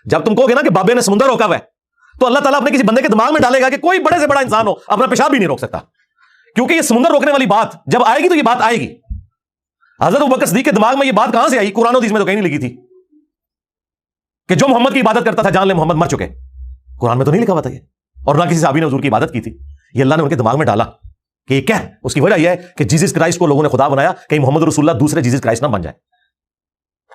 جب تم کہو گے نا کہ بابے نے سمندر روکا ہوا ہے تو اللہ تعالیٰ اپنے کسی بندے کے دماغ میں ڈالے گا کہ کوئی بڑے سے بڑا انسان ہو اپنا پیشاب بھی نہیں روک سکتا، کیونکہ یہ سمندر روکنے والی بات جب آئے گی تو یہ بات آئے گی۔ حضرت ابوبکر صدیق کے دماغ میں یہ بات کہاں سے آئی؟ قرآن و حدیث میں تو کہیں نہیں لکھی تھی کہ جو محمد کی عبادت کرتا تھا جان لے محمد مر چکے، قرآن میں تو نہیں لکھا ہوا تھا یہ، اور نہ کسی صحابی نے حضور کی عبادت کی تھی، یہ اللہ نے ان کے دماغ میں ڈالا کہ یہ کیا ہے۔ اس کی وجہ یہ ہے کہ جیزس کرائسٹ کو لوگوں نے خدا بنایا، کہیں محمد رسول اللہ دوسرے جیزس کرائسٹ نہ بن جائے۔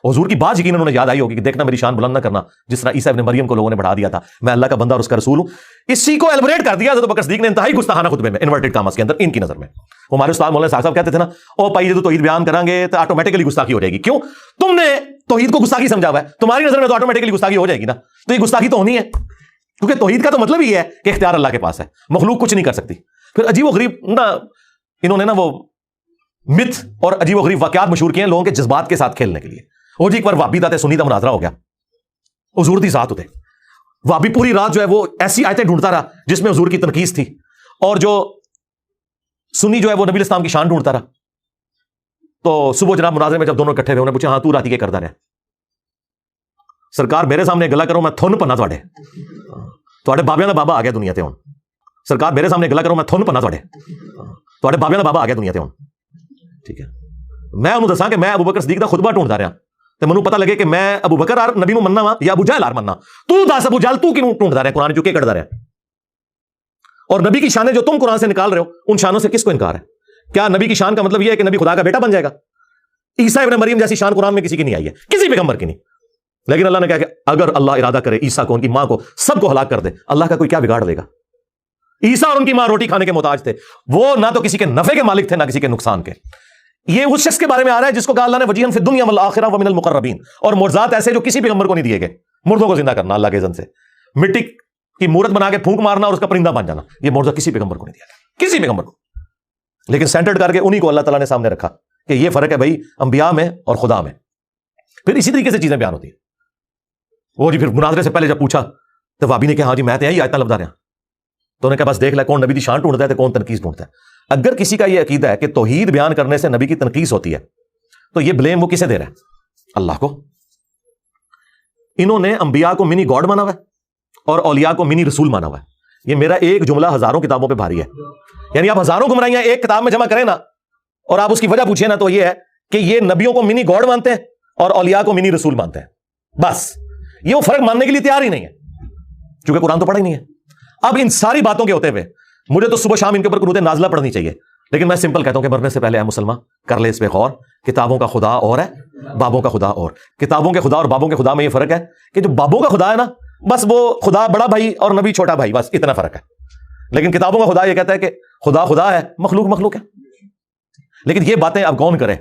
حضور کی بات یقیناً انہیں یاد آئی ہوگی کہ دیکھنا میری شان بلند نہ کرنا، جس طرح عیسیٰ ابن مریم کو لوگوں نے بڑھا دیا تھا، میں اللہ کا بندہ اور اس کا رسول ہوں۔ اسی کو ایلبریٹ کر دیا حضرت ابوبکر صدیق نے انتہائی گستاخانہ خطبے میں، انورٹڈ کامس کے اندر، ان کی نظر میں۔ ہمارے استاد مولانا صاحب کہتے تھے نا، او بھائی جو توحید بیان کریں گے تو آٹومیٹکلی گستاخی ہو جائے گی۔ کیوں؟ تم نے توحید کو گستاخی سمجھا ہوا ہے، تمہاری نظر میں تو آٹومیٹکلی گستاخی ہو جائے گی نا، تو یہ گستاخی تو ہونی ہے، کیونکہ توحید کا تو مطلب ہی ہے کہ اختیار اللہ کے پاس ہے، مخلوق کچھ نہیں کر سکتی۔ پھر عجیب و غریب نا انہوں نے نا وہ مت اور عجیب و غریب واقعات مشہور کیے ہیں لوگوں کے جذبات کے ساتھ کھیلنے کے لیے۔ اور جی ایک بار وابی داتے سنی دا مناظرہ ہو گیا، حضور دی ذات ہوتے وابی پوری رات جو ہے وہ ایسی آیتیں ڈھونڈتا رہا جس میں حضور کی تنقیص تھی، اور جو سنی جو ہے وہ نبی اسلام کی شان ڈھونڈتا رہا۔ تو صبح جناب مناظرے میں جب دونوں اکٹھے ہوئے، انہوں نے پوچھا ہاں تو راتی کے کردا رہا؟ سرکار میرے سامنے گلا کرو میں تھن پنا تواڈے بابیاں دا بابا آ گیا دنیا تے ہن۔ سرکار میرے سامنے گلا کرو میں تھن پنا تواڈے بابیاں دا بابا آ گیا دنیا تے ہن۔ ٹھیک ہے، میں انہوں دساں کہ میں ابوبکر صدیق دا خطبہ ڈھونڈتا رہا تے مینوں پتہ لگے کہ میں ابو بکر آر نبی نو مننا وا یا ابو جہل آر مننا، تو دس ابو جہل تو کیوں ڈھونڈتا رہا قرآن چکے کٹدا رہا؟ اور نبی کی شانیں جو تم قرآن سے نکال رہے ہو ان شانوں سے کس کو انکار ہے؟ کیا نبی کی شان کا مطلب یہ ہے کہ نبی خدا کا بیٹا بن جائے گا؟ عیسیٰ ابن مریم جیسی شان قرآن میں کسی کی نہیں آئی ہے، کسی پیغمبر کی نہیں۔ لیکن اللہ نے کہا کہ اگر اللہ ارادہ کرے عیسیٰ کو، ان کی ماں کو، سب کو ہلاک کر دے، اللہ کا کوئی کیا بگاڑ لے گا؟ عیسیٰ اور ان کی ماں روٹی کھانے کے محتاج تھے، وہ نہ تو کسی کے نفع کے مالک تھے نہ کسی کے نقصان کے۔ یہ اس شخص کے بارے میں آ رہا ہے جس کو کہا اللہ نے وجیہن فی الدنیا والآخرہ ومن المقربین، اور معجزات ایسے جو کسی پیغمبر کو نہیں دیے گئے، مردوں کو زندہ کرنا اللہ کے اذن سے، مٹی کی مورت بنا کے پھونک مارنا اور اس کا پرندہ بن جانا، یہ معجزہ کسی پیغمبر کو نہیں دیا گیا، کسی پیغمبر کو۔ لیکن سینٹرڈ کر کے انہی کو اللہ تعالیٰ نے سامنے رکھا کہ یہ فرق ہے بھائی انبیاء میں اور خدا میں۔ پھر اسی طریقے سے چیزیں بیان ہوتی ہیں۔ وہ جی پھر مناظرے سے پہلے جب پوچھا تو وابی نے کہا ہاں جی میں تو یہی آیتاں لبدا رہا، تو انہوں نے کہا بس دیکھ لے کون نبی دی شان ڈھونڈتا ہے تو کون تنقیص ڈھونڈتا ہے۔ اگر کسی کا یہ عقیدہ ہے کہ توحید بیان کرنے سے نبی کی تنقیص ہوتی ہے تو یہ بلیم وہ کسے دے رہا ہے؟ اللہ کو۔ انہوں نے انبیاء کو منی گاڈ مانا ہوا ہے اور اولیاء کو منی رسول مانا ہوا ہے۔ یہ میرا ایک جملہ ہزاروں کتابوں پہ بھاری ہے، یعنی آپ ہزاروں گمراہیاں ایک کتاب میں جمع کریں نا اور آپ اس کی وجہ پوچھیں نا تو یہ ہے کہ یہ نبیوں کو منی گاڈ مانتے ہیں اور اولیاء کو منی رسول مانتے ہیں، بس یہ وہ فرق ماننے کے لیے تیار ہی نہیں ہے، چونکہ قرآن تو پڑھا ہی نہیں ہے۔ اب ان ساری باتوں کے ہوتے ہوئے مجھے تو صبح شام ان کے اوپر قنوت نازلہ پڑھنی چاہیے، لیکن میں سمپل کہتا ہوں کہ مرنے سے پہلے اے مسلمان کر لے اس پہ غور، کتابوں کا خدا اور ہے بابوں کا خدا اور۔ کتابوں کے خدا اور بابوں کے خدا میں یہ فرق ہے کہ جو بابوں کا خدا ہے نا بس وہ خدا بڑا بھائی اور نبی چھوٹا بھائی، بس اتنا فرق ہے۔ لیکن کتابوں کا خدا یہ کہتا ہے کہ خدا خدا ہے، مخلوق مخلوق ہے۔ لیکن یہ باتیں اب کون کرے؟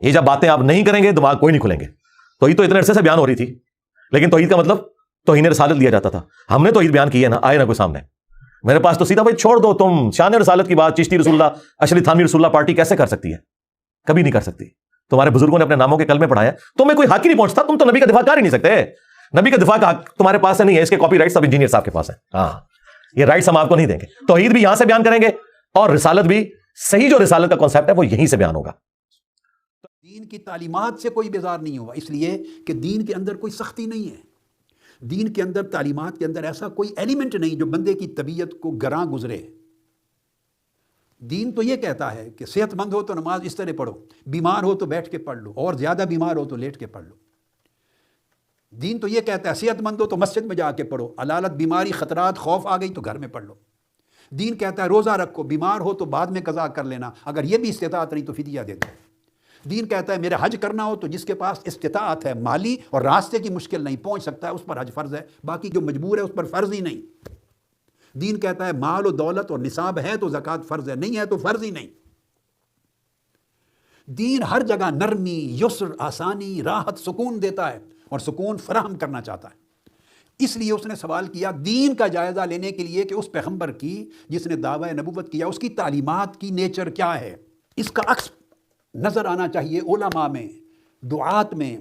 یہ جب باتیں آپ نہیں کریں گے دماغ کوئی نہیں کھلیں گے۔ توحید تو اتنے عرصے سے بیان ہو رہی تھی، لیکن توحید کا مطلب توہین رسالت لیا جاتا تھا۔ ہم نے توحید بیان کی ہے نا، آئے نا کوئی سامنے میرے پاس تو سیدھا بھائی چھوڑ دو، تم شان رسالت کی بات چشتی رسول اللہ اشری تھانوی رسول اللہ پارٹی کیسے کر سکتی ہے؟ کبھی نہیں کر سکتی۔ تمہارے بزرگوں نے اپنے ناموں کے کلمے پڑھائے، تمہیں کوئی حق ہی نہیں پہنچتا، تم تو نبی کا دفاع کر ہی نہیں سکتے۔ نبی کا دفاع کا حق تمہارے پاس نہیں ہے، اس کے کاپی رائٹ سب انجینئر صاحب کے پاس ہیں۔ ہاں یہ رائٹس ہم آپ کو نہیں دیں گے۔ توحید بھی یہاں سے بیان کریں گے اور رسالت بھی، صحیح جو رسالت کا کانسیپٹ ہے وہ یہیں سے بیان ہوگا۔ دین کی تعلیمات سے کوئی بیزار نہیں ہوا، اس لیے کہ دین کے اندر کوئی سختی نہیں ہے، دین کے اندر تعلیمات کے اندر ایسا کوئی ایلیمنٹ نہیں جو بندے کی طبیعت کو گراں گزرے۔ دین تو یہ کہتا ہے کہ صحت مند ہو تو نماز اس طرح پڑھو، بیمار ہو تو بیٹھ کے پڑھ لو، اور زیادہ بیمار ہو تو لیٹ کے پڑھ لو۔ دین تو یہ کہتا ہے صحت مند ہو تو مسجد میں جا کے پڑھو، علالت بیماری خطرات خوف آ گئی تو گھر میں پڑھ لو۔ دین کہتا ہے روزہ رکھو، بیمار ہو تو بعد میں قضا کر لینا، اگر یہ بھی استطاعت نہیں تو فدیہ دے دو۔ دین کہتا ہے میرا حج کرنا ہو تو جس کے پاس استطاعت ہے مالی اور راستے کی مشکل نہیں پہنچ سکتا ہے اس پر حج فرض ہے، باقی جو مجبور ہے اس پر فرض ہی نہیں۔ دین کہتا ہے مال و دولت اور نصاب ہے تو زکوٰۃ فرض ہے، نہیں ہے تو فرض ہی نہیں۔ دین ہر جگہ نرمی، یسر، آسانی، راحت، سکون دیتا ہے اور سکون فراہم کرنا چاہتا ہے۔ اس لیے اس نے سوال کیا دین کا جائزہ لینے کے لیے کہ اس پیغمبر کی جس نے دعوی نبوت کیا اس کی تعلیمات کی نیچر کیا ہے۔ اس کا عکس نظر آنا چاہیے علماء میں، دعات میں،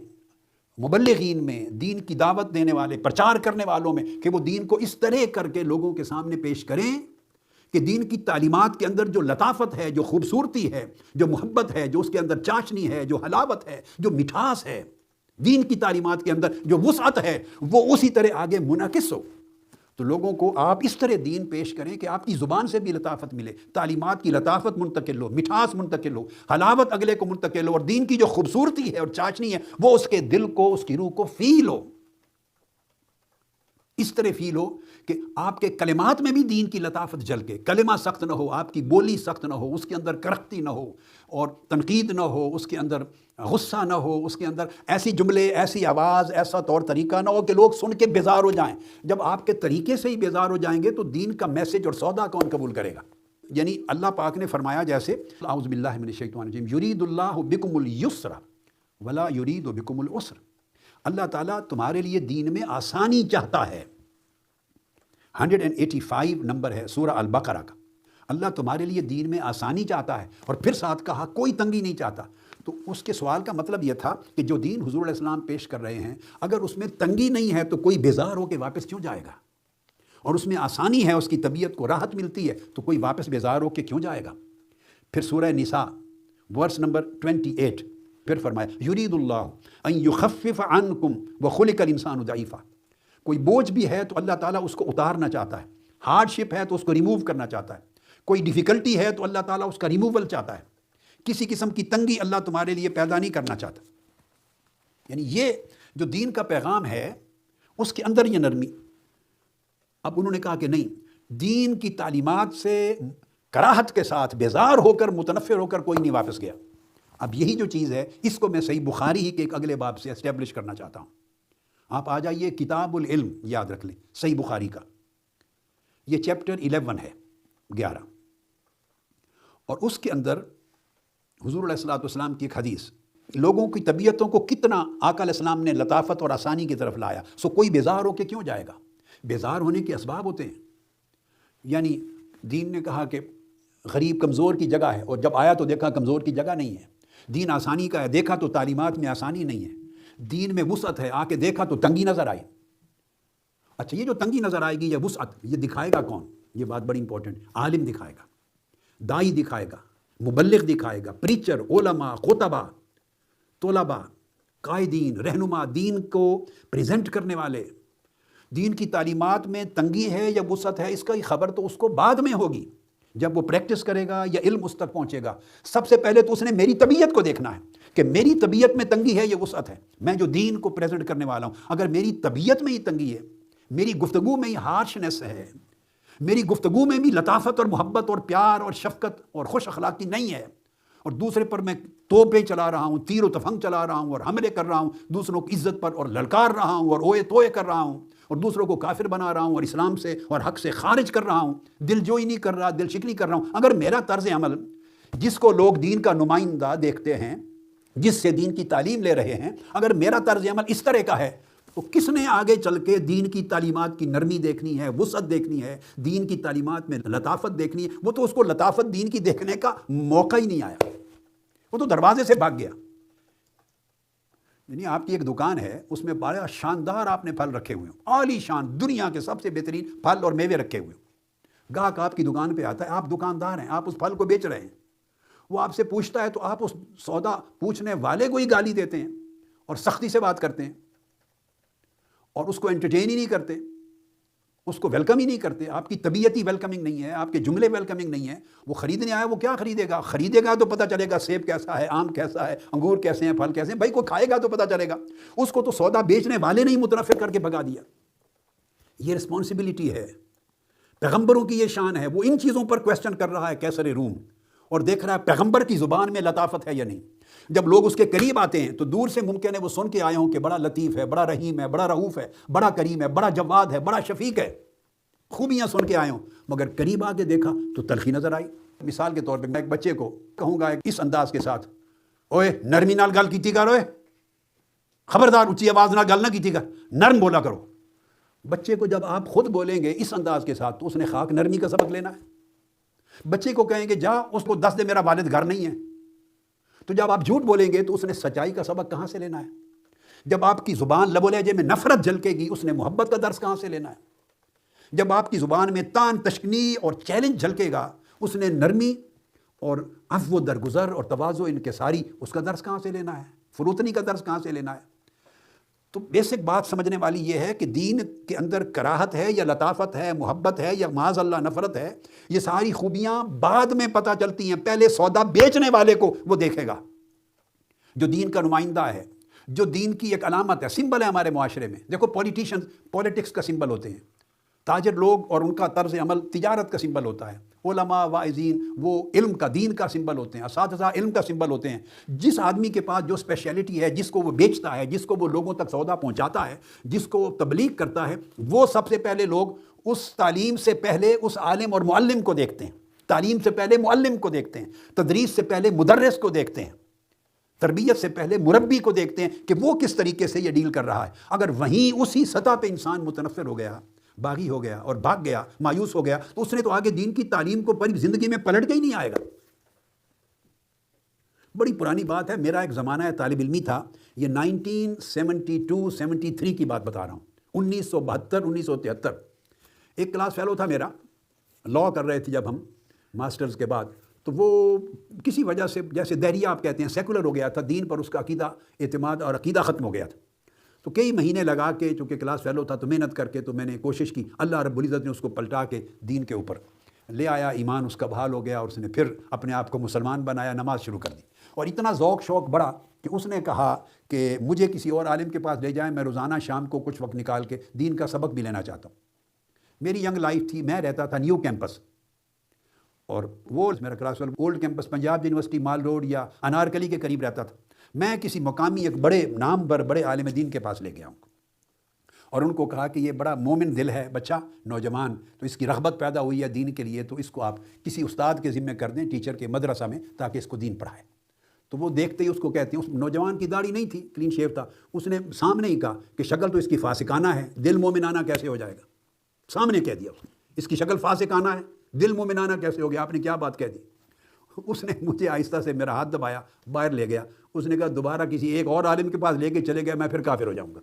مبلغین میں، دین کی دعوت دینے والے، پرچار کرنے والوں میں، کہ وہ دین کو اس طرح کر کے لوگوں کے سامنے پیش کریں کہ دین کی تعلیمات کے اندر جو لطافت ہے، جو خوبصورتی ہے، جو محبت ہے، جو اس کے اندر چاشنی ہے، جو حلاوت ہے، جو مٹھاس ہے، دین کی تعلیمات کے اندر جو وسعت ہے وہ اسی طرح آگے منعکس ہو. تو لوگوں کو آپ اس طرح دین پیش کریں کہ آپ کی زبان سے بھی لطافت ملے، تعلیمات کی لطافت منتقل ہو، مٹھاس منتقل ہو، حلاوت اگلے کو منتقل ہو، اور دین کی جو خوبصورتی ہے اور چاشنی ہے وہ اس کے دل کو، اس کی روح کو فیل ہو. اس طرح فیل ہو کہ آپ کے کلمات میں بھی دین کی لطافت جھلکے، کلمہ سخت نہ ہو، آپ کی بولی سخت نہ ہو، اس کے اندر کرختی نہ ہو اور تنقید نہ ہو، اس کے اندر غصہ نہ ہو، اس کے اندر ایسی جملے، ایسی آواز، ایسا طور طریقہ نہ ہو کہ لوگ سن کے بیزار ہو جائیں. جب آپ کے طریقے سے ہی بیزار ہو جائیں گے تو دین کا میسج اور سودا کون قبول کرے گا؟ یعنی اللہ پاک نے فرمایا جیسے اعوذ باللہ من الشیطان الرجیم یرید اللہ بکم الیسر ولا یرید بکم العسر. اللہ تعالیٰ تمہارے لیے دین میں آسانی چاہتا ہے. 185 نمبر ہے سورہ البقرہ کا. اللہ تمہارے لیے دین میں آسانی چاہتا ہے، اور پھر ساتھ کہا کوئی تنگی نہیں چاہتا. تو اس کے سوال کا مطلب یہ تھا کہ جو دین حضور علیہ السلام پیش کر رہے ہیں اگر اس میں تنگی نہیں ہے تو کوئی بیزار ہو کے واپس کیوں جائے گا؟ اور اس میں آسانی ہے، اس کی طبیعت کو راحت ملتی ہے، تو کوئی واپس بیزار ہو کے کیوں جائے گا؟ پھر سورہ نساء ورس نمبر 28 پھر فرمایا یرید اللہ ان یخفف عنکم وخلق الانسان ضعیفا. کوئی بوجھ بھی ہے تو اللہ تعالیٰ اس کو اتارنا چاہتا ہے، ہارڈ شپ ہے تو اس کو ریموو کرنا چاہتا ہے، کوئی ڈیفیکلٹی ہے تو اللہ تعالیٰ اس کا ریموول چاہتا ہے. کسی قسم کی تنگی اللہ تمہارے لیے پیدا نہیں کرنا چاہتا. یعنی یہ جو دین کا پیغام ہے اس کے اندر یہ نرمی. اب انہوں نے کہا کہ نہیں، دین کی تعلیمات سے کراہت کے ساتھ بیزار ہو کر، متنفر ہو کر کوئی نہیں واپس گیا. اب یہی جو چیز ہے اس کو میں صحیح بخاری ہی کے ایک اگلے باب سے اسٹیبلش کرنا چاہتا ہوں. آپ آ جائیے کتاب العلم، یاد رکھ لیں صحیح بخاری کا، یہ چیپٹر 11 ہے 11، اور اس کے اندر حضور علیہ الصلوۃ والسلام کی ایک حدیث لوگوں کی طبیعتوں کو کتنا آقا علیہ السلام نے لطافت اور آسانی کی طرف لایا. سو کوئی بیزار ہو کے کیوں جائے گا؟ بیزار ہونے کے اسباب ہوتے ہیں. یعنی دین نے کہا کہ غریب کمزور کی جگہ ہے، اور جب آیا تو دیکھا کمزور کی جگہ نہیں ہے. دین آسانی کا ہے، دیکھا تو تعلیمات میں آسانی نہیں ہے. دین میں وسعت ہے، آ کے دیکھا تو تنگی نظر آئی. اچھا، یہ جو تنگی نظر آئے گی یا وسعت، یہ دکھائے گا کون؟ یہ بات بڑی امپورٹنٹ. عالم دکھائے گا، دائی دکھائے گا، مبلغ دکھائے گا، پریچر، علماء، خطبہ، طلباء، قائدین، رہنما، دین کو پریزنٹ کرنے والے. دین کی تعلیمات میں تنگی ہے یا وسعت ہے، اس کا خبر تو اس کو بعد میں ہوگی جب وہ پریکٹس کرے گا یا علم اس تک پہنچے گا. سب سے پہلے تو اس نے میری طبیعت کو دیکھنا ہے کہ میری طبیعت میں تنگی ہے یا وسعت ہے. میں جو دین کو پریزنٹ کرنے والا ہوں، اگر میری طبیعت میں ہی تنگی ہے، میری گفتگو میں ہی ہارشنس ہے، میری گفتگو میں بھی لطافت اور محبت اور پیار اور شفقت اور خوش اخلاقی نہیں ہے، اور دوسرے پر میں توپیں چلا رہا ہوں، تیر و تفنگ چلا رہا ہوں اور حملے کر رہا ہوں دوسروں کی عزت پر، اور للکار رہا ہوں اور اوئے توئے کر رہا ہوں، اور دوسروں کو کافر بنا رہا ہوں اور اسلام سے اور حق سے خارج کر رہا ہوں، دل جوئی نہیں کر رہا، دل شکنی کر رہا ہوں. اگر میرا طرز عمل، جس کو لوگ دین کا نمائندہ دیکھتے ہیں، جس سے دین کی تعلیم لے رہے ہیں، اگر میرا طرز عمل اس طرح کا ہے، تو کس نے آگے چل کے دین کی تعلیمات کی نرمی دیکھنی ہے، وسعت دیکھنی ہے، دین کی تعلیمات میں لطافت دیکھنی ہے؟ وہ تو اس کو لطافت دین کی دیکھنے کا موقع ہی نہیں آیا، وہ تو دروازے سے بھاگ گیا. یعنی آپ کی ایک دکان ہے، اس میں بڑا شاندار آپ نے پھل رکھے ہوئے ہیں، عالی شان دنیا کے سب سے بہترین پھل اور میوے رکھے ہوئے ہیں. گاہک آپ کی دکان پہ آتا ہے، آپ دکاندار ہیں، آپ اس پھل کو بیچ رہے ہیں، وہ آپ سے پوچھتا ہے تو آپ اس سودا پوچھنے والے کو ہی گالی دیتے ہیں اور سختی سے بات کرتے ہیں، اور اس کو انٹرٹین ہی نہیں کرتے، اس کو ویلکم ہی نہیں کرتے. آپ کی طبیعت ہی ویلکمنگ نہیں ہے، آپ کے جملے ویلکمنگ نہیں ہیں. وہ خریدنے آیا، وہ کیا خریدے گا؟ خریدے گا تو پتہ چلے گا سیب کیسا ہے، آم کیسا ہے، انگور کیسے ہیں، پھل کیسے ہیں. بھائی کوئی کھائے گا تو پتہ چلے گا. اس کو تو سودا بیچنے والے نے ہی متنفر کر کے بھگا دیا. یہ رسپانسبلٹی ہے، پیغمبروں کی یہ شان ہے. وہ ان چیزوں پر کویسچن کر رہا ہے کیسر روم، اور دیکھ رہا ہے پیغمبر کی زبان میں لطافت ہے یا نہیں. جب لوگ اس کے قریب آتے ہیں تو دور سے ممکن ہے وہ سن کے آئے ہوں کہ بڑا لطیف ہے، بڑا رحیم ہے، بڑا رؤوف ہے، بڑا کریم ہے، بڑا جواد ہے، بڑا شفیق ہے، خوبیاں سن کے آئے ہوں، مگر قریب آ کے دیکھا تو تلخی نظر آئی. مثال کے طور پہ میں ایک بچے کو کہوں گا اس انداز کے ساتھ، اوے نرمی نال گل کیتی کر، اوے خبردار اونچی آواز نال گل نہ کیتی کر، نرم بولا کرو. بچے کو جب آپ خود بولیں گے اس انداز کے ساتھ تو اس نے خاک نرمی کا سبق لینا ہے. بچے کو کہیں گے جا اس کو 10 دے میرا والد گھر نہیں ہے، تو جب آپ جھوٹ بولیں گے تو اس نے سچائی کا سبق کہاں سے لینا ہے؟ جب آپ کی زبان لب و لہجے میں نفرت جھلکے گی، اس نے محبت کا درس کہاں سے لینا ہے؟ جب آپ کی زبان میں تان تشکنی اور چیلنج جھلکے گا، اس نے نرمی اور عفو و درگزر اور تواضع انکساری، اس کا درس کہاں سے لینا ہے؟ فروتنی کا درس کہاں سے لینا ہے؟ تو بیسک بات سمجھنے والی یہ ہے کہ دین کے اندر کراہت ہے یا لطافت ہے، محبت ہے یا معاذ اللہ نفرت ہے، یہ ساری خوبیاں بعد میں پتہ چلتی ہیں۔ پہلے سودا بیچنے والے کو وہ دیکھے گا، جو دین کا نمائندہ ہے، جو دین کی ایک علامت ہے، سمبل ہے ہمارے معاشرے میں۔ دیکھو پولیٹیشین پولیٹکس کا سمبل ہوتے ہیں، تاجر لوگ اور ان کا طرز عمل تجارت کا سمبل ہوتا ہے، علماء واعظین وہ علم کا، دین کا سمبل ہوتے ہیں، اساتذہ علم کا سمبل ہوتے ہیں۔ جس آدمی کے پاس جو اسپیشلٹی ہے، جس کو وہ بیچتا ہے، جس کو وہ لوگوں تک سودا پہنچاتا ہے، جس کو وہ تبلیغ کرتا ہے، وہ سب سے پہلے لوگ اس تعلیم سے پہلے اس عالم اور معلم کو دیکھتے ہیں، تعلیم سے پہلے معلم کو دیکھتے ہیں، تدریس سے پہلے مدرس کو دیکھتے ہیں، تربیت سے پہلے مربی کو دیکھتے ہیں کہ وہ کس طریقے سے یہ ڈیل کر رہا ہے۔ اگر وہیں اسی سطح پہ انسان متنفر ہو گیا، باغی ہو گیا اور بھاگ گیا، مایوس ہو گیا، تو اس نے تو آگے دین کی تعلیم کو پوری زندگی میں پلٹ کے ہی نہیں آئے گا۔ بڑی پرانی بات ہے، میرا ایک زمانہ ہے طالب علمی تھا، یہ 1972-73 کی بات بتا رہا ہوں، 1972-1973۔ ایک کلاس فیلو تھا میرا، لاء کر رہے تھے جب ہم ماسٹرز کے بعد، تو وہ کسی وجہ سے جیسے دہریہ آپ کہتے ہیں سیکولر ہو گیا تھا، دین پر اس کا عقیدہ اعتماد اور عقیدہ ختم ہو گیا تھا۔ تو کئی مہینے لگا کے، چونکہ کلاس فیلو تھا تو محنت کر کے تو میں نے کوشش کی، اللہ رب العزت نے اس کو پلٹا کے دین کے اوپر لے آیا، ایمان اس کا بحال ہو گیا اور اس نے پھر اپنے آپ کو مسلمان بنایا، نماز شروع کر دی، اور اتنا ذوق شوق بڑا کہ اس نے کہا کہ مجھے کسی اور عالم کے پاس لے جائیں، میں روزانہ شام کو کچھ وقت نکال کے دین کا سبق بھی لینا چاہتا ہوں۔ میری ینگ لائف تھی، میں رہتا تھا نیو کیمپس، اور وہ میرا class old campus Punjab University Mall Road یا انارکلی کے قریب رہتا تھا۔ میں کسی مقامی ایک بڑے نام بر بڑے عالم دین کے پاس لے گیا ہوں اور ان کو کہا کہ یہ بڑا مومن دل ہے بچہ، نوجوان، تو اس کی رغبت پیدا ہوئی ہے دین کے لیے، تو اس کو آپ کسی استاد کے ذمہ کر دیں، ٹیچر کے مدرسہ میں، تاکہ اس کو دین پڑھائے۔ تو وہ دیکھتے ہی اس کو کہتے ہیں، اس نوجوان کی داڑھی نہیں تھی، کلین شیو تھا، اس نے سامنے ہی کہا کہ شکل تو اس کی فاسقانہ ہے، دل مومنانہ کیسے ہو جائے گا؟ سامنے کہہ دیا، اس کی شکل فاسقانہ ہے، دل مومنانہ کیسے ہو گیا؟ آپ نے کیا بات کہہ دی؟ اس نے مجھے آہستہ سے میرا ہاتھ دبایا، باہر لے گیا، اس نے کہا دوبارہ کسی ایک اور عالم کے پاس لے کے چلے گیا، میں پھر کافر ہو جاؤں گا۔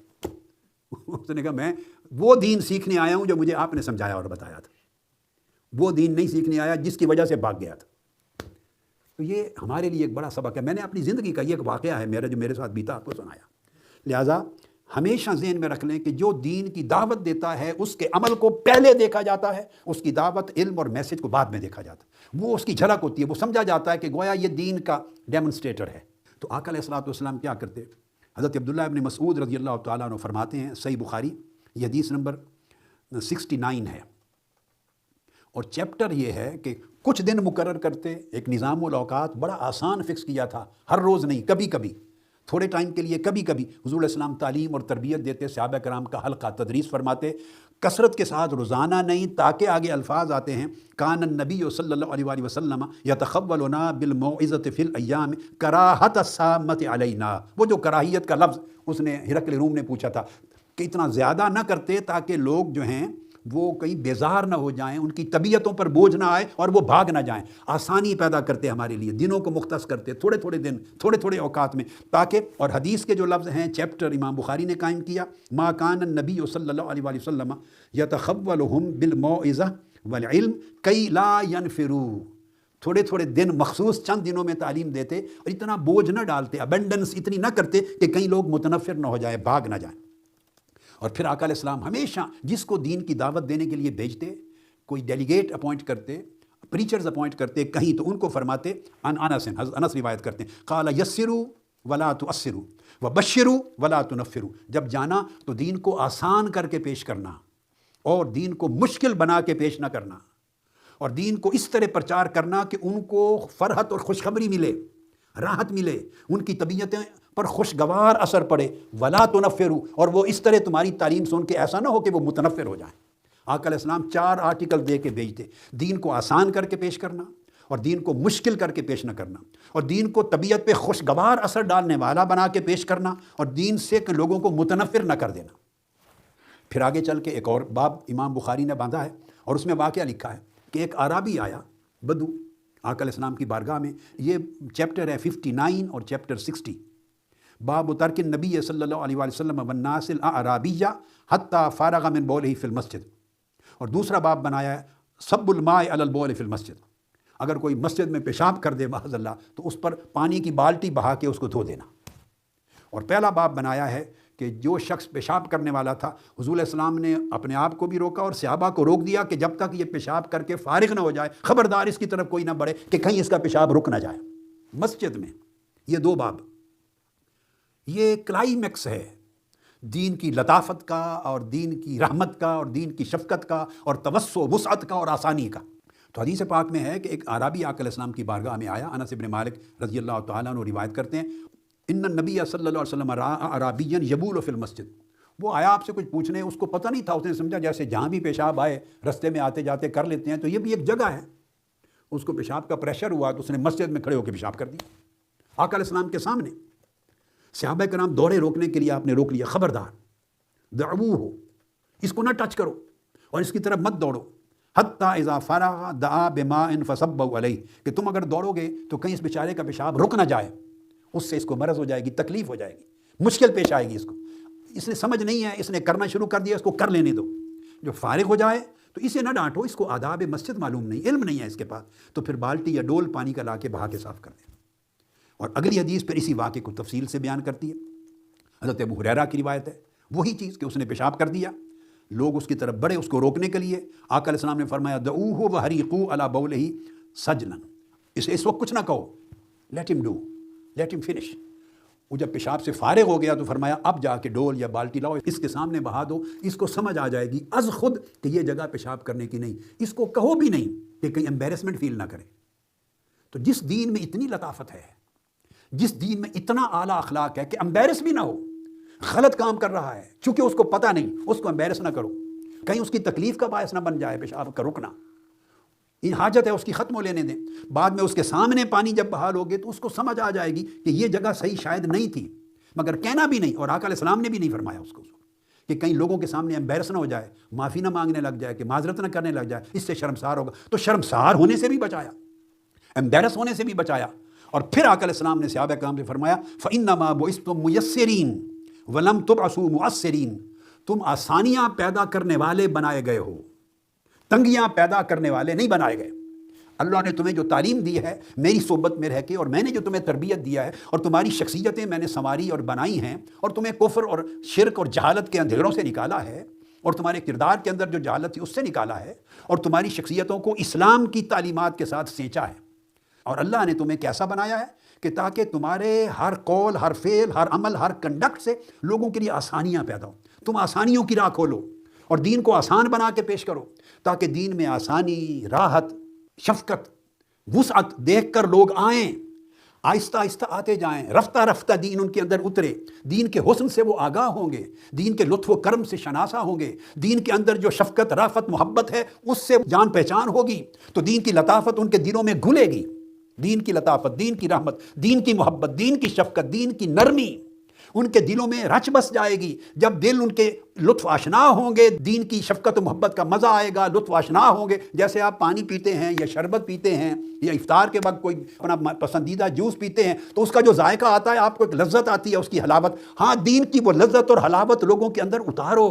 اس نے کہا میں وہ دین سیکھنے آیا ہوں جو مجھے آپ نے سمجھایا اور بتایا تھا، وہ دین نہیں سیکھنے آیا جس کی وجہ سے بھاگ گیا تھا۔ تو یہ ہمارے لیے ایک بڑا سبق ہے، میں نے اپنی زندگی کا یہ ایک واقعہ ہے میرا جو میرے ساتھ بیتا آپ کو سنایا۔ لہٰذا ہمیشہ ذہن میں رکھ لیں کہ جو دین کی دعوت دیتا ہے اس کے عمل کو پہلے دیکھا جاتا ہے، اس کی دعوت، علم اور میسج کو بعد میں دیکھا جاتا ہے، وہ اس کی جھلک ہوتی ہے، وہ سمجھا جاتا ہے کہ گویا یہ دین کا ڈیمونسٹریٹر ہے۔ تو آقا علیہ الصلوۃ والسلام کیا کرتے؟ حضرت عبداللہ ابن مسعود رضی اللہ تعالیٰ عنہ فرماتے ہیں، صحیح بخاری، یہ حدیث نمبر 69 ہے، اور چیپٹر یہ ہے کہ کچھ دن مقرر کرتے، ایک نظام الاوقات بڑا آسان فکس کیا تھا، ہر روز نہیں، کبھی کبھی، تھوڑے ٹائم کے لیے کبھی کبھی حضور علیہ السلام تعلیم اور تربیت دیتے، صحابہ کرام کا حلقہ تدریس فرماتے، کثرت کے ساتھ روزانہ نہیں، تاکہ آگے الفاظ آتے ہیں، کان النبی صلی اللہ علیہ وآلہ وسلم یتخولنا بالموعظۃ فی الایام کراہۃ السامۃ علینا۔ وہ جو کراہیت کا لفظ اس نے ہرقل روم نے پوچھا تھا کہ اتنا زیادہ نہ کرتے تاکہ لوگ جو ہیں وہ کہیں بیزار نہ ہو جائیں، ان کی طبیعتوں پر بوجھ نہ آئے اور وہ بھاگ نہ جائیں، آسانی پیدا کرتے ہمارے لیے، دنوں کو مختص کرتے، تھوڑے تھوڑے دن، تھوڑے تھوڑے اوقات میں، تاکہ، اور حدیث کے جو لفظ ہیں چیپٹر امام بخاری نے قائم کیا، ما کان النبی صلی اللہ علیہ وآلہ وسلم یتخولہم بالموعظہ والعلم کی لا ینفروا، تھوڑے تھوڑے دن، مخصوص چند دنوں میں تعلیم دیتے اور اتنا بوجھ نہ ڈالتے، ابنڈنس اتنی نہ کرتے کہ کئی لوگ متنفر نہ ہو جائے، بھاگ نہ جائیں۔ اور پھر آقا علیہ السلام ہمیشہ جس کو دین کی دعوت دینے کے لیے بھیجتے، کوئی ڈیلیگیٹ اپوائنٹ کرتے، پریچرز اپوائنٹ کرتے کہیں، تو ان کو فرماتے، انس روایت کرتے ہیں، قال یسروا ولا تعسروا وبشروا ولا تنفروا، جب جانا تو دین کو آسان کر کے پیش کرنا اور دین کو مشکل بنا کے پیش نہ کرنا، اور دین کو اس طرح پرچار کرنا کہ ان کو فرحت اور خوشخبری ملے، راحت ملے، ان کی طبیعتیں پر خوشگوار اثر پڑے، ولا تنفروا، اور وہ اس طرح تمہاری تعلیم سن کے ایسا نہ ہو کہ وہ متنفر ہو جائیں۔ آقا علیہ السلام 4 آرٹیکل دے کے بھیجتے، دین کو آسان کر کے پیش کرنا، اور دین کو مشکل کر کے پیش نہ کرنا، اور دین کو طبیعت پہ خوشگوار اثر ڈالنے والا بنا کے پیش کرنا، اور دین سے کہ لوگوں کو متنفر نہ کر دینا۔ پھر آگے چل کے ایک اور باب امام بخاری نے باندھا ہے، اور اس میں واقعہ لکھا ہے کہ ایک اعرابی آیا، بدو، آقا علیہ السلام کی بارگاہ میں، یہ چیپٹر ہے 59 اور چیپٹر 60، باب ترک النبی صلی اللہ علیہ وآلہ وسلم والناس الاعرابیہ حتی فارغ من بولہ فی المسجد، اور دوسرا باب بنایا ہے صب الماء علی البول فی المسجد، اگر کوئی مسجد میں پیشاب کر دے معاذ اللہ تو اس پر پانی کی بالٹی بہا کے اس کو دھو دینا، اور پہلا باب بنایا ہے کہ جو شخص پیشاب کرنے والا تھا، حضور علیہ السلام نے اپنے آپ کو بھی روکا اور صحابہ کو روک دیا کہ جب تک یہ پیشاب کر کے فارغ نہ ہو جائے خبردار اس کی طرف کوئی نہ بڑھے کہ کہیں اس کا پیشاب رک نہ جائے۔ مسجد میں یہ 2 باب، یہ کلائمیکس ہے دین کی لطافت کا اور دین کی رحمت کا اور دین کی شفقت کا اور توسع وسعت کا اور آسانی کا۔ تو حدیث پاک میں ہے کہ ایک اعرابی آقا علیہ السلام کی بارگاہ میں آیا، انس بن مالک رضی اللہ تعالیٰ عنہ روایت کرتے ہیں، ان النبی صلی اللہ علیہ وسلم رأى اعرابیا یبول فی المسجد۔ وہ آیا آپ سے کچھ پوچھنے، اس کو پتہ نہیں تھا، اس نے سمجھا جیسے جہاں بھی پیشاب آئے رستے میں آتے جاتے کر لیتے ہیں تو یہ بھی ایک جگہ ہے۔ اس کو پیشاب کا پریشر ہوا تو اس نے مسجد میں کھڑے ہو کے پیشاب کر دیا آقا علیہ السلام کے سامنے۔ صحابہ کرام دوڑے روکنے کے لیے، آپ نے روک لیا، خبردار دعوہ، اس کو نہ ٹچ کرو اور اس کی طرف مت دوڑو، حتیٰ اذا فرغ دعا بماء فصبوا علیہ، کہ تم اگر دوڑو گے تو کہیں اس بیچارے کا پیشاب رک نہ جائے، اس سے اس کو مرض ہو جائے گی، تکلیف ہو جائے گی، مشکل پیش آئے گی اس کو۔ اس نے سمجھ نہیں ہے، اس نے کرنا شروع کر دیا، اس کو کر لینے دو، جو فارغ ہو جائے تو اسے نہ ڈانٹو، اس کو آداب مسجد معلوم نہیں، علم نہیں ہے اس کے پاس، تو پھر بالٹی یا ڈول پانی کا لا کے بہا کے صاف کر دیں۔ اور اگلی حدیث پھر اسی واقعے کو تفصیل سے بیان کرتی ہے، حضرت ابو ہریرہ کی روایت ہے، وہی چیز کہ اس نے پیشاب کر دیا، لوگ اس کی طرف بڑھے اس کو روکنے کے لیے، آقا علیہ السلام نے فرمایا دعوہ وحریقوا علی بولہ سجلا، اسے اس وقت کچھ نہ کہو، لیٹ ہم ڈو، لیٹ ہم فنش۔ وہ جب پیشاب سے فارغ ہو گیا تو فرمایا اب جا کے ڈول یا بالٹی لاؤ، اس کے سامنے بہا دو، اس کو سمجھ آ جائے گی از خود کہ یہ جگہ پیشاب کرنے کی نہیں، اس کو کہو بھی نہیں کہ کہیں امبیرسمنٹ فیل نہ کرے۔ تو جس دین میں اتنی لطافت ہے، جس دین میں اتنا اعلیٰ اخلاق ہے کہ امبیرس بھی نہ ہو، غلط کام کر رہا ہے چونکہ اس کو پتہ نہیں، اس کو امبیرس نہ کرو، کہیں اس کی تکلیف کا باعث نہ بن جائے پیشاب کا رکنا، یہ حاجت ہے اس کی ختم ہو لینے دیں، بعد میں اس کے سامنے پانی جب بحال ہوگے تو اس کو سمجھ آ جائے گی کہ یہ جگہ صحیح شاید نہیں تھی، مگر کہنا بھی نہیں، اور آقا علیہ السلام نے بھی نہیں فرمایا اس کو کہ کہیں لوگوں کے سامنے امبیرس نہ ہو جائے، معافی نہ مانگنے لگ جائے، کہ معذرت نہ کرنے لگ جائے، اس سے شرمسار ہوگا، تو شرمسار ہونے سے بھی بچایا، امبیرس ہونے سے بھی بچایا۔ اور پھر آقا علیہ السلام نے صحابہ کرام سے فرمایا فَإِنَّمَا بُعِثْتُم مُيَسِّرِينَ وَلَمْ تُبْعَثُوا مُعَسِّرِينَ، تم آسانیاں پیدا کرنے والے بنائے گئے ہو، تنگیاں پیدا کرنے والے نہیں بنائے گئے۔ اللہ نے تمہیں جو تعلیم دی ہے میری صحبت میں رہ کے، اور میں نے جو تمہیں تربیت دیا ہے اور تمہاری شخصیتیں میں نے سنواری اور بنائی ہیں، اور تمہیں کفر اور شرک اور جہالت کے اندھیروں سے نکالا ہے، اور تمہارے کردار کے اندر جو جہالت تھی اس سے نکالا ہے، اور تمہاری شخصیتوں کو اسلام کی تعلیمات کے ساتھ سینچا ہے۔ اور اللہ نے تمہیں کیسا بنایا ہے کہ تاکہ تمہارے ہر قول، ہر فعل، ہر عمل، ہر کنڈکٹ سے لوگوں کے لیے آسانیاں پیدا ہوں، تم آسانیوں کی راہ کھولو اور دین کو آسان بنا کے پیش کرو، تاکہ دین میں آسانی، راحت، شفقت، وسعت دیکھ کر لوگ آئیں، آہستہ آہستہ آتے جائیں، رفتہ رفتہ دین ان کے اندر اترے، دین کے حسن سے وہ آگاہ ہوں گے، دین کے لطف و کرم سے شناسا ہوں گے، دین کے اندر جو شفقت، رافت، محبت ہے اس سے جان پہچان ہوگی، تو دین کی لطافت ان کے دلوں میں گھلے گی، دین کی لطافت، دین کی رحمت، دین کی محبت، دین کی شفقت، دین کی نرمی ان کے دلوں میں رچ بس جائے گی۔ جب دل ان کے لطف آشنا ہوں گے، دین کی شفقت و محبت کا مزہ آئے گا، لطف آشنا ہوں گے، جیسے آپ پانی پیتے ہیں یا شربت پیتے ہیں یا افطار کے وقت کوئی اپنا پسندیدہ جوس پیتے ہیں تو اس کا جو ذائقہ آتا ہے آپ کو ایک لذت آتی ہے، اس کی حلاوت، ہاں دین کی وہ لذت اور حلاوت لوگوں کے اندر اتارو،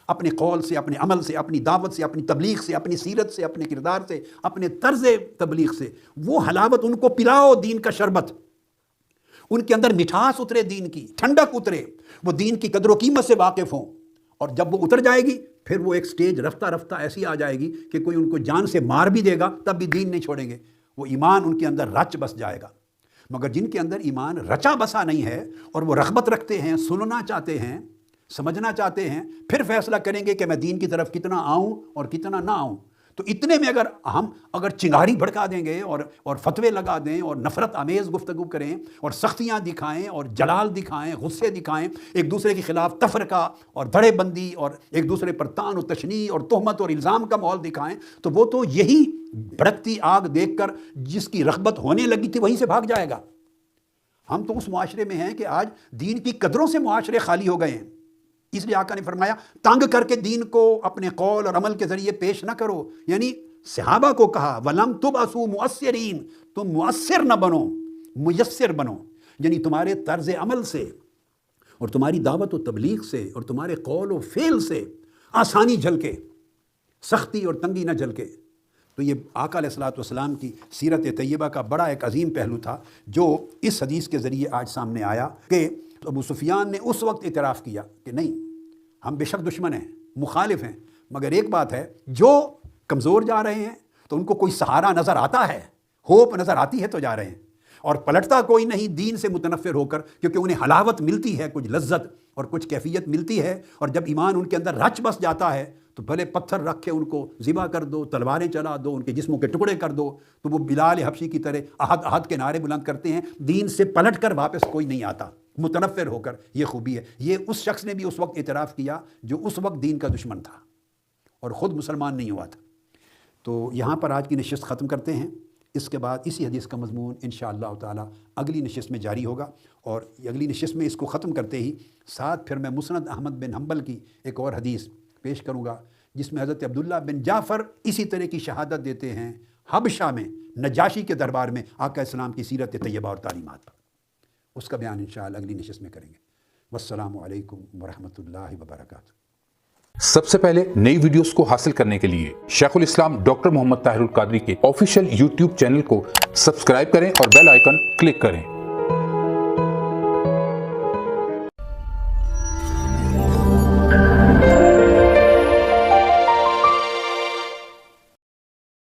اپنے قول سے، اپنے عمل سے، اپنی دعوت سے، اپنی تبلیغ سے، اپنی سیرت سے، اپنے کردار سے، اپنے طرز تبلیغ سے وہ حلاوت ان کو پلاؤ، دین کا شربت، ان کے اندر مٹھاس اترے، دین کی ٹھنڈک اترے، وہ دین کی قدر و قیمت سے واقف ہوں، اور جب وہ اتر جائے گی پھر وہ ایک سٹیج رفتہ رفتہ ایسی آ جائے گی کہ کوئی ان کو جان سے مار بھی دے گا تب بھی دین نہیں چھوڑیں گے، وہ ایمان ان کے اندر رچ بس جائے گا۔ مگر جن کے اندر ایمان رچا بسا نہیں ہے اور وہ رغبت رکھتے ہیں، سننا چاہتے ہیں، سمجھنا چاہتے ہیں، پھر فیصلہ کریں گے کہ میں دین کی طرف کتنا آؤں اور کتنا نہ آؤں، تو اتنے میں اگر چنگاری بھڑکا دیں گے اور فتوے لگا دیں اور نفرت آمیز گفتگو کریں اور سختیاں دکھائیں اور جلال دکھائیں، غصے دکھائیں، ایک دوسرے کے خلاف تفرقہ اور دھڑے بندی اور ایک دوسرے پر طعن و تشنیع اور تہمت اور الزام کا ماحول دکھائیں، تو وہ تو یہی بھڑکتی آگ دیکھ کر جس کی رغبت ہونے لگی تھی وہیں سے بھاگ جائے گا۔ ہم تو اس معاشرے میں ہیں کہ آج دین کی قدروں سے معاشرے خالی ہو گئے ہیں، اس لیے آقا نے فرمایا تنگ کر کے دین کو اپنے قول اور عمل کے ذریعے پیش نہ کرو، یعنی صحابہ کو کہا وَلَمْ تُبْعَثُوا مُؤَثِّرِينَ، تم مؤثر نہ بنو، میسر بنو، یعنی تمہارے طرز عمل سے اور تمہاری دعوت و تبلیغ سے اور تمہارے قول و فعل سے آسانی جھلکے، سختی اور تنگی نہ جھلکے۔ تو یہ آقا علیہ الصلوۃ والسلام کی سیرت طیبہ کا بڑا ایک عظیم پہلو تھا جو اس حدیث کے ذریعے آج سامنے آیا کہ تو ابو سفیان نے اس وقت اعتراف کیا کہ نہیں، ہم بے شک دشمن ہیں، مخالف ہیں، مگر ایک بات ہے، جو کمزور جا رہے ہیں تو ان کو کوئی سہارا نظر آتا ہے، ہوپ نظر آتی ہے تو جا رہے ہیں، اور پلٹتا کوئی نہیں دین سے متنفر ہو کر، کیونکہ انہیں حلاوت ملتی ہے، کچھ لذت اور کچھ کیفیت ملتی ہے، اور جب ایمان ان کے اندر رچ بس جاتا ہے تو بھلے پتھر رکھ کے ان کو ذبح کر دو، تلواریں چلا دو، ان کے جسموں کے ٹکڑے کر دو، تو وہ بلال حبشی کی طرح احد احد کے نعرے بلند کرتے ہیں، دین سے پلٹ کر واپس کوئی نہیں آتا متنفر ہو کر۔ یہ خوبی ہے، یہ اس شخص نے بھی اس وقت اعتراف کیا جو اس وقت دین کا دشمن تھا اور خود مسلمان نہیں ہوا تھا۔ تو یہاں پر آج کی نشست ختم کرتے ہیں، اس کے بعد اسی حدیث کا مضمون انشاءاللہ تعالی اگلی نشست میں جاری ہوگا، اور اگلی نشست میں اس کو ختم کرتے ہی ساتھ پھر میں مسند احمد بن حنبل کی ایک اور حدیث پیش کروں گا، جس میں حضرت عبداللہ بن جعفر اسی طرح کی شہادت دیتے ہیں حبشہ میں نجاشی کے دربار میں آقا اسلام کی سیرت طیبہ اور تعلیمات پر۔ اس کا بیان انشاءاللہ اگلی نشست میں کریں گے۔ والسلام علیکم ورحمۃ اللہ وبرکاتہ۔ سب سے پہلے نئی ویڈیوز کو حاصل کرنے کے لیے شیخ الاسلام ڈاکٹر محمد طاہر القادری کے آفیشیل یوٹیوب چینل کو سبسکرائب کریں اور بیل آئیکن کلک کریں۔